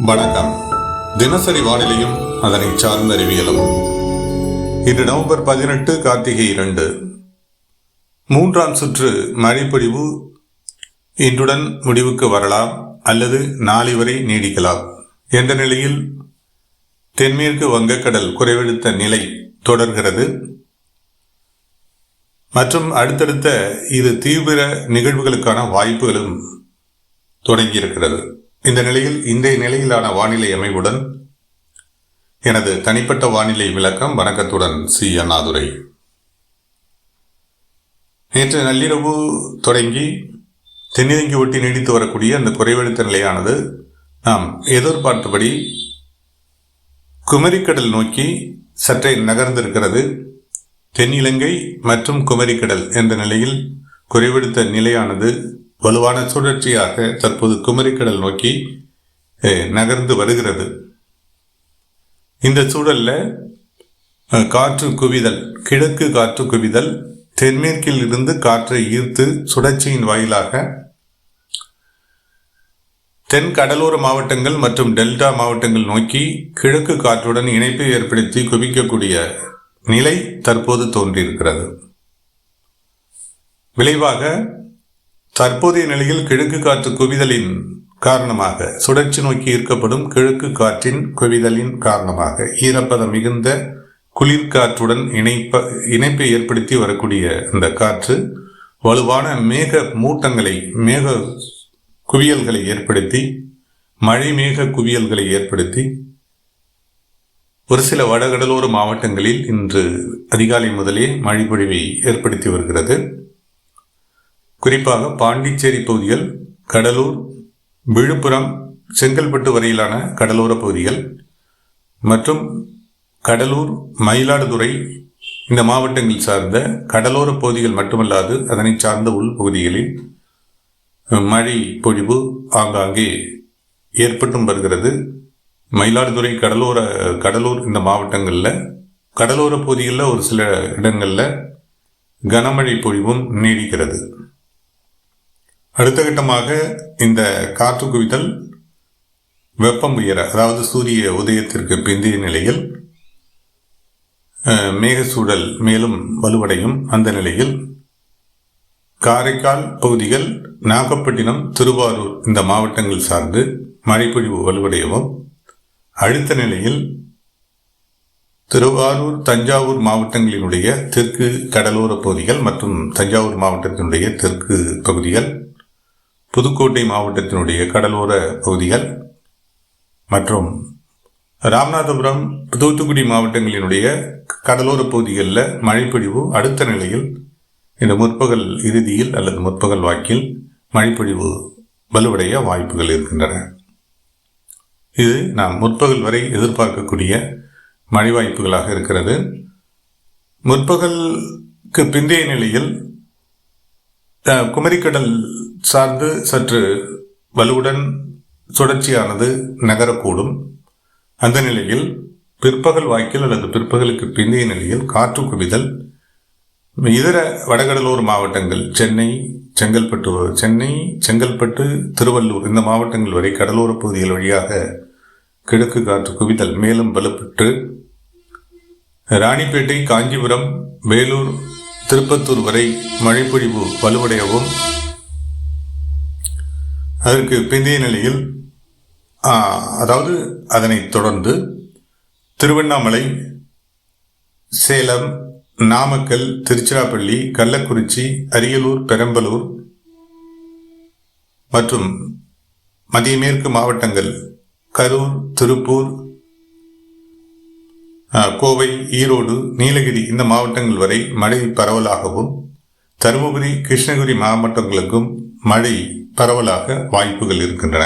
வணக்கம். தினசரி வானிலையும் அதனை சார்ந்த அறிவியலும். இன்று நவம்பர் 18, கார்த்திகை 2. மூன்றாம் சுற்று மழைப்பொழிவு இன்றுடன் முடிவுக்கு வரலாம் அல்லது நாளை வரை நீடிக்கலாம் என்ற நிலையில் தென்மேற்கு வங்கக்கடல் குறைவெடுத்த நிலை தொடர்கிறது மற்றும் அடுத்தடுத்த இரு தீவிர நிகழ்வுகளுக்கான வாய்ப்புகளும் தொடங்கியிருக்கிறது. இந்த நிலையில் இன்றைய நிலையிலான வானிலை அமைவுடன் எனது தனிப்பட்ட வானிலை விளக்கம். வணக்கத்துடன் சி. அண்ணாதுரை. நேற்று நள்ளிரவு தொடங்கி தென்னிலங்கை ஒட்டி நீடித்து வரக்கூடிய அந்த குறைவெடுத்த நிலையானது நாம் எதிர்பார்த்தபடி குமரிக்கடல் நோக்கி சற்றே நகர்ந்திருக்கிறது. தென்னிலங்கை மற்றும் குமரிக்கடல் என்ற நிலையில் குறைவெடுத்த நிலையானது வலுவான சுழற்சியாக தற்போது குமரிக்கடல் நோக்கி நகர்ந்து வருகிறது. இந்த சூழல்ல காற்று குவிதல், கிழக்கு காற்று குவிதல் தென்மேற்கில் இருந்து காற்றை ஈர்த்து சுழற்சியின் வாயிலாக தென் கடலோர மாவட்டங்கள் மற்றும் டெல்டா மாவட்டங்கள் நோக்கி கிழக்கு காற்றுடன் இணைப்பை ஏற்படுத்தி குவிக்கக்கூடிய நிலை தற்போது தோன்றியிருக்கிறது. விளைவாக தற்போதைய நிலையில் கிழக்கு காற்று குவிதலின் காரணமாக சுழற்சி நோக்கி ஈர்க்கப்படும் கிழக்கு காற்றின் குவிதலின் காரணமாக ஈரப்பதம் மிகுந்த குளிர்காற்றுடன் இணைப்பை ஏற்படுத்தி வரக்கூடிய இந்த காற்று வலுவான மேக மூட்டங்களை, மேக குவியல்களை ஏற்படுத்தி, மழை மேக குவியல்களை ஏற்படுத்தி ஒரு சில வடகடலோர மாவட்டங்களில் இன்று அதிகாலை முதலே மழை பொழிவை ஏற்படுத்தி வருகிறது. குறிப்பாக பாண்டிச்சேரி பகுதிகள், கடலூர், விழுப்புரம், செங்கல்பட்டு வரையிலான கடலோர பகுதிகள் மற்றும் கடலூர், மயிலாடுதுறை இந்த மாவட்டங்கள் சார்ந்த கடலோர பகுதிகள் மட்டுமல்லாது அதனை சார்ந்த உள்பகுதிகளில் மழை பொழிவு ஆங்காங்கே ஏற்பட்டும் வருகிறது. மயிலாடுதுறை, கடலூர் இந்த மாவட்டங்களில் கடலோர பகுதிகளில் ஒரு சில இடங்களில் கனமழை பொழிவும் நீடிக்கிறது. அடுத்த கட்டமாக இந்த காற்று குவிதல் வெப்பம் உயர, அதாவது சூரிய உதயத்திற்கு பிந்தைய நிலையில் மேகசூழல் மேலும் வலுவடையும். அந்த நிலையில் காரைக்கால் பகுதிகள், நாகப்பட்டினம், திருவாரூர் இந்த மாவட்டங்கள் சார்ந்து மழைப்பொழிவு வலுவடையவும், அடுத்த நிலையில் திருவாரூர், தஞ்சாவூர் மாவட்டங்களினுடைய தெற்கு கடலோர பகுதிகள் மற்றும் தஞ்சாவூர் மாவட்டத்தினுடைய தெற்கு பகுதிகள், புதுக்கோட்டை மாவட்டத்தினுடைய கடலோர பகுதிகள் மற்றும் ராமநாதபுரம், தூத்துக்குடி மாவட்டங்களினுடைய கடலோர பகுதிகளில் மழைப்பொழிவு அடுத்த நிலையில் இந்த முற்பகல் இறுதியில் அல்லது முற்பகல் வாக்கில் மழைப்பொழிவு வலுவடைய வாய்ப்புகள் இருக்கின்றன. இது நாம் முற்பகல் வரை எதிர்பார்க்கக்கூடிய மழை வாய்ப்புகளாக இருக்கிறது. முற்பகலுக்கு பிந்தைய நிலையில் குமரிக்கடல் சார்ந்து சற்று வலுவுடன் சுழற்சியானது நகரக்கூடும். அந்த நிலையில் பிற்பகல் வாக்கில் அல்லது பிற்பகலுக்கு பிந்தைய நிலையில் காற்று குவிதல் இதர வடகடலோர மாவட்டங்கள் சென்னை, செங்கல்பட்டு, திருவள்ளூர் இந்த மாவட்டங்கள் வரை கடலோர பகுதிகள் வழியாக கிழக்கு காற்று குவிதல் மேலும் வலுப்பெற்று ராணிப்பேட்டை, காஞ்சிபுரம், வேலூர், திருப்பத்தூர் வரை மழைப்பொழிவு வலுவடையவும், அதற்கு பிந்தைய நிலையில் அதாவது அதனைத் தொடர்ந்து திருவண்ணாமலை, சேலம், நாமக்கல், திருச்சிராப்பள்ளி, கள்ளக்குறிச்சி, அரியலூர், பெரம்பலூர் மற்றும் மத்திய மேற்கு மாவட்டங்கள் கரூர், திருப்பூர், கோவை, ஈரோடு, நீலகிரி இந்த மாவட்டங்கள் வரை மழை பரவலாகவும், தருமபுரி, கிருஷ்ணகிரி மாவட்டங்களுக்கும் மழை பரவலாக வாய்ப்புகள் இருக்கின்றன.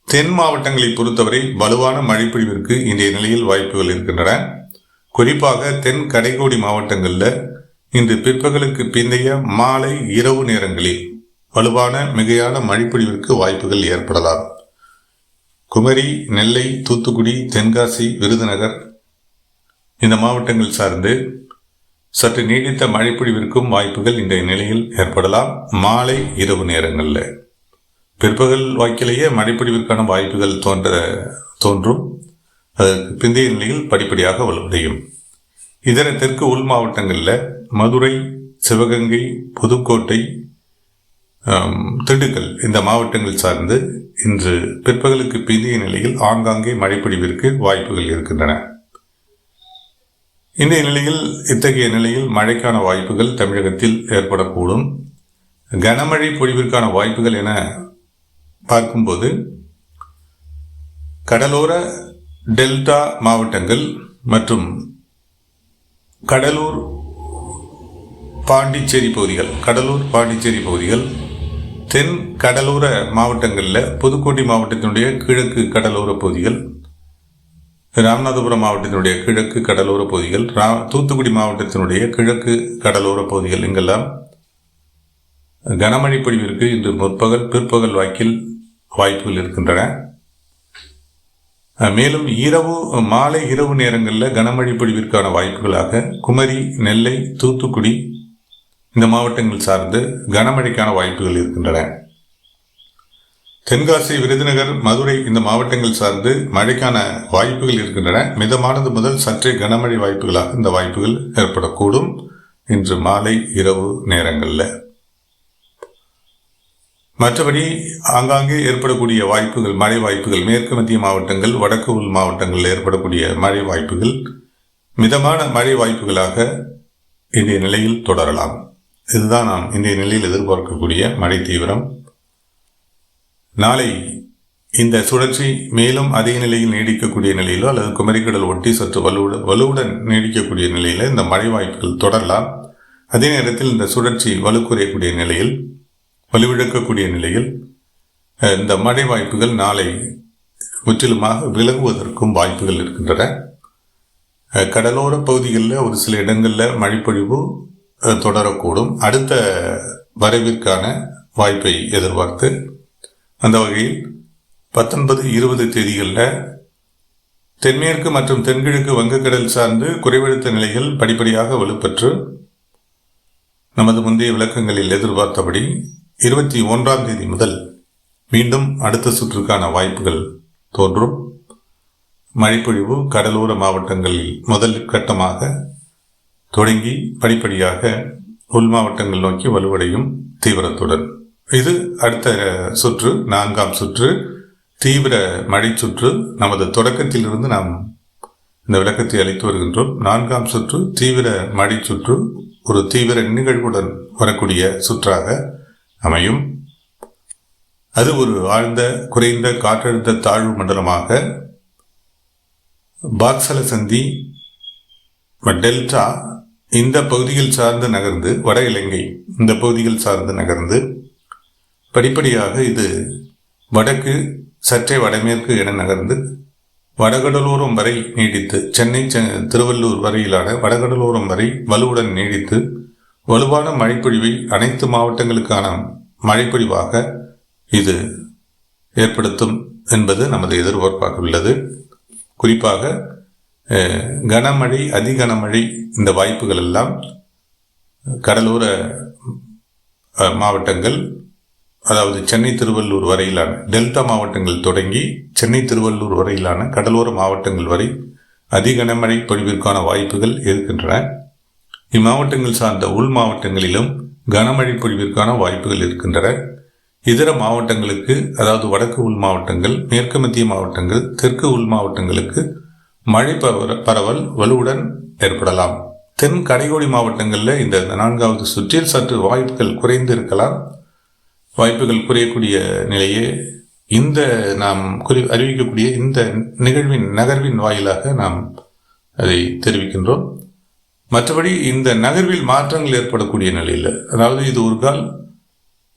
தென் மாவட்டங்களை பொறுத்தவரை வலுவான மழைப்பொழிவிற்கு இன்றைய நிலையில் வாய்ப்புகள் இருக்கின்றன. குறிப்பாக தென் கடைக்கோடி மாவட்டங்களில் இன்று பிற்பகலுக்கு பிந்தைய மாலை, இரவு நேரங்களில் வலுவான மிகையான மழைப்பொழிவிற்கு வாய்ப்புகள் ஏற்படலாம். குமரி, நெல்லை, தூத்துக்குடி, தென்காசி, விருதுநகர் இந்த மாவட்டங்கள் சார்ந்து சற்று நீடித்த மழைப்பொழிவிற்கும் வாய்ப்புகள் இன்றைய நிலையில் ஏற்படலாம். மாலை, இரவு நேரங்களில் பிற்பகல் வாக்கிலேயே மழைப்பொழிவிற்கான வாய்ப்புகள் தோன்றும். அதற்கு பிந்தைய நிலையில் படிப்படியாக வலுவடையும். இதர தெற்கு உள் மாவட்டங்களில் மதுரை, சிவகங்கை, புதுக்கோட்டை, திண்டுக்கல் இந்த மாவட்டங்கள் சார்ந்து இன்று பிற்பகலுக்கு பிந்தைய நிலையில் ஆங்காங்கே மழைப்பொழிவிற்கு வாய்ப்புகள் இருக்கின்றன. இன்றைய நிலையில் இத்தகைய நிலையில் மழைக்கான வாய்ப்புகள் தமிழகத்தில் ஏற்படக்கூடும். கனமழை பொழிவிற்கான வாய்ப்புகள் என பார்க்கும்போது கடலோர டெல்டா மாவட்டங்கள் மற்றும் கடலூர் பாண்டிச்சேரி பகுதிகள், தென் கடலோர மாவட்டங்களில் புதுக்கோட்டை மாவட்டத்தினுடைய கிழக்கு கடலோர பகுதிகள், ராமநாதபுரம் மாவட்டத்தினுடைய கிழக்கு கடலோர பகுதிகள், தூத்துக்குடி மாவட்டத்தினுடைய கிழக்கு கடலோர பகுதிகள் இங்கெல்லாம் கனமழை பொழிவிற்கு இன்று முற்பகல் பிற்பகல் வாக்கில் வாய்ப்புகள் இருக்கின்றன. மேலும் மாலை இரவு நேரங்களில் கனமழை பொழிவிற்கான வாய்ப்புகளாக குமரி, நெல்லை, தூத்துக்குடி இந்த மாவட்டங்கள் சார்ந்து கனமழைக்கான வாய்ப்புகள் இருக்கின்றன. தென்காசி, விருதுநகர், மதுரை இந்த மாவட்டங்கள் சார்ந்து மழைக்கான வாய்ப்புகள் இருக்கின்றன. மிதமானது முதல் சற்றே கனமழை வாய்ப்புகளாக இந்த வாய்ப்புகள் ஏற்படக்கூடும் இன்று மாலை இரவு நேரங்களில். மற்றபடி ஆங்காங்கே ஏற்படக்கூடிய வாய்ப்புகள், மழை வாய்ப்புகள் மேற்கு மத்திய மாவட்டங்கள், வடக்கு உள் மாவட்டங்களில் ஏற்படக்கூடிய மழை வாய்ப்புகள் மிதமான மழை வாய்ப்புகளாக இன்றைய நிலையில் தொடரலாம். இதுதான் நாம் இன்றைய நிலையில் எதிர்பார்க்கக்கூடிய மழை தீவிரம். நாளை இந்த சுழற்சி மேலும் அதே நிலையில் நீடிக்கக்கூடிய நிலையிலோ அல்லது குமரிக்கடல் ஒட்டி சற்று வலுவுடன் நீடிக்கக்கூடிய நிலையில் இந்த மழை வாய்ப்புகள் தொடரலாம். அதே நேரத்தில் இந்த சுழற்சி வலுக்குறையக்கூடிய நிலையில், வலுவிழக்கக்கூடிய நிலையில் இந்த மழை வாய்ப்புகள் நாளை முற்றிலுமாக விலகுவதற்கும் வாய்ப்புகள் இருக்கின்றன. கடலோர பகுதிகளில் ஒரு சில இடங்களில் மழைப்பொழிவு தொடரக்கூடும். அடுத்த வரைவிற்கான வாய்ப்பை எதிர்பார்த்து அந்த வகையில் 19, 20 தேதிகளில் தென்மேற்கு மற்றும் தென்கிழக்கு வங்கக்கடல் சார்ந்து குறைவழுத்த நிலைகள் படிப்படியாக வலுப்பெற்று நமது முந்தைய விளக்கங்களில் எதிர்பார்த்தபடி 21ஆம் தேதி முதல் மீண்டும் அடுத்த சுற்றுக்கான வாய்ப்புகள் தோன்றும். மழைப்பொழிவு கடலோர மாவட்டங்களில் முதல் கட்டமாக தொடங்கி படிப்படியாக உள் மாவட்டங்கள் நோக்கி வலுவடையும் தீவிரத்துடன். இது அடுத்த சுற்று, 4ஆம் சுற்று, தீவிர மழை சுற்று. நமது தொடக்கத்திலிருந்து நாம் இந்த விளக்கத்தை அளித்து வருகின்றோம். 4ஆம் சுற்று தீவிர மழை சுற்று ஒரு தீவிர நிகழ்வுடன் வரக்கூடிய சுற்றாக அமையும். அது ஒரு ஆழ்ந்த குறைந்த காற்றழுத்த தாழ்வு மண்டலமாக பாக்சல சந்தி, டெல்டா இந்த பகுதியில் சார்ந்து நகர்ந்து, வட இலங்கை இந்த பகுதியில் சார்ந்து நகர்ந்து படிப்படியாக இது வடக்கு சற்றே வடமேற்கு என நகர்ந்து வடகடலோரம் வரை நீடித்து, சென்னை திருவள்ளூர் வரையிலான வடகடலோரம் வரை வலுவுடன் நீடித்து வலுவான மழைப்பொழிவை அனைத்து மாவட்டங்களுக்கான மழைப்பொழிவாக இது ஏற்படுத்தும் என்பது நமது எதிர்பார்ப்பாக உள்ளது. குறிப்பாக கனமழை, அதிகனமழை இந்த வாய்ப்புகள் எல்லாம் கடலோர மாவட்டங்கள், அதாவது சென்னை திருவள்ளூர் வரையிலான டெல்டா மாவட்டங்கள் தொடங்கி சென்னை திருவள்ளூர் வரையிலான கடலோர மாவட்டங்கள் வரை அதிகனமழை பொழிவிற்கான வாய்ப்புகள் இருக்கின்றன. இம்மாவட்டங்கள் சார்ந்த உள் மாவட்டங்களிலும் கனமழை பொழிவிற்கான வாய்ப்புகள் இருக்கின்றன. இதர மாவட்டங்களுக்கு, அதாவது வடக்கு உள் மாவட்டங்கள், மேற்கு மத்திய மாவட்டங்கள், தெற்கு உள் மாவட்டங்களுக்கு மழை பரவல் வலுவுடன் ஏற்படலாம். தென் கடைகோடி மாவட்டங்களில் இந்த 4வது சுற்றில் சற்று வாய்ப்புகள் குறைந்து இருக்கலாம். வாய்ப்புகள் குறையக்கூடிய நிலையே இந்த நாம் அறிவிக்கக்கூடிய இந்த நகர்வின் வாயிலாக நாம் அதை தெரிவிக்கின்றோம். மற்றபடி இந்த நகர்வில் மாற்றங்கள் ஏற்படக்கூடிய நிலையில், அதாவது இது ஒரு கால்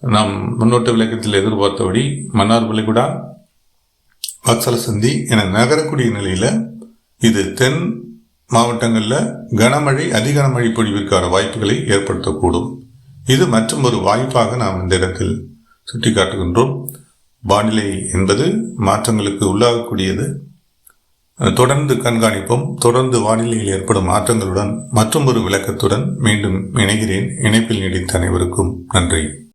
நாம் முன்னோட்ட விளக்கத்தில் எதிர்பார்த்தபடி மன்னார் வளைகுடா, பாக்சல சந்தி என நகரக்கூடிய நிலையில் இது தென் மாவட்டங்களில் கனமழை, அதிகனமழை பொழிவிற்கான வாய்ப்புகளை ஏற்படுத்தக்கூடும். இது மற்றும் ஒரு வாய்ப்பாக நாம் இந்த இடத்தில் சுட்டிக்காட்டுகின்றோம். வானிலை என்பது மாற்றங்களுக்கு உள்ளாகக்கூடியது. தொடர்ந்து கண்காணிப்போம். தொடர்ந்து வானிலையில் ஏற்படும் மாற்றங்களுடன் மற்றும் ஒரு விளக்கத்துடன் மீண்டும் இணைகிறேன். இணைப்பில் நீடித்த அனைவருக்கும் நன்றி.